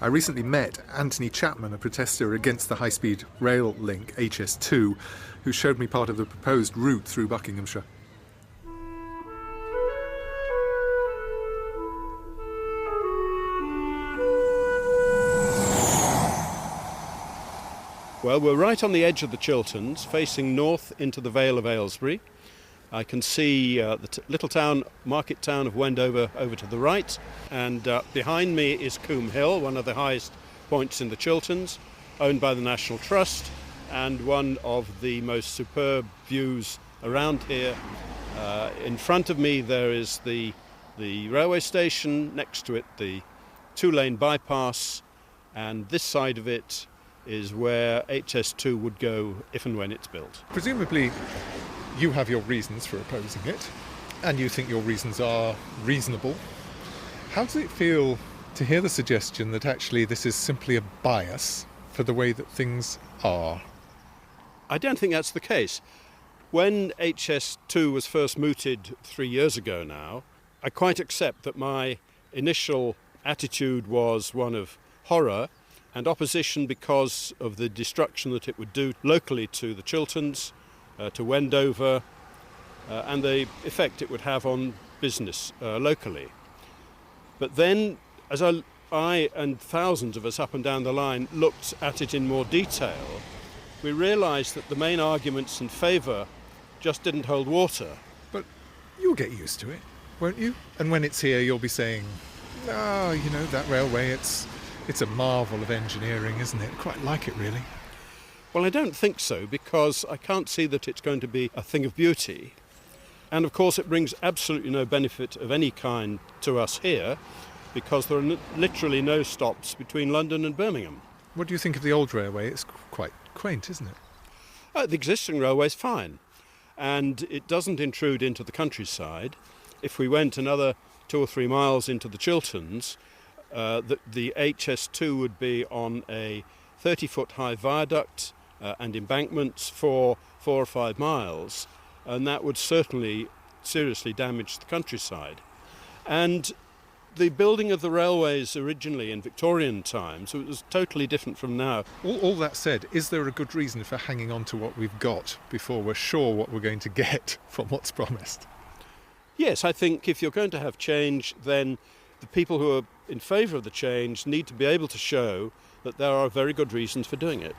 I recently met Antony Chapman, a protester against the high-speed rail link HS2, who showed me part of the proposed route through Buckinghamshire. Well, we're right on the edge of the Chilterns, facing north into the Vale of Aylesbury. I can see the little market town of Wendover over to the right, and behind me is Coombe Hill, one of the highest points in the Chilterns, owned by the National Trust, and one of the most superb views around here. In front of me there is the railway station, next to it the two-lane bypass, and this side of it is where HS2 would go if and when it's built. Presumably you have your reasons for opposing it, and you think your reasons are reasonable. How does it feel to hear the suggestion that actually this is simply a bias for the way that things are? I don't think that's the case. When HS2 was first mooted 3 years ago now, I quite accept that my initial attitude was one of horror and opposition because of the destruction that it would do locally to the Chilterns, to Wendover, and the effect it would have on business locally. But then, as I and thousands of us up and down the line looked at it in more detail, we realised that the main arguments in favour just didn't hold water. But you'll get used to it, won't you? And when it's here, you'll be saying, that railway, it's a marvel of engineering, isn't it? Quite like it, really. Well, I don't think so, because I can't see that it's going to be a thing of beauty. And of course it brings absolutely no benefit of any kind to us here, because there are literally no stops between London and Birmingham. What do you think of the old railway? It's quite quaint, isn't it? The existing railway's fine, and it doesn't intrude into the countryside. If we went another 2 or 3 miles into the Chilterns, the HS2 would be on a 30-foot high viaduct and embankments for 4 or 5 miles, and that would certainly seriously damage the countryside. And the building of the railways originally in Victorian times, it was totally different from now. All that said, is there a good reason for hanging on to what we've got before we're sure what we're going to get from what's promised? Yes, I think if you're going to have change, then the people who are in favour of the change need to be able to show that there are very good reasons for doing it.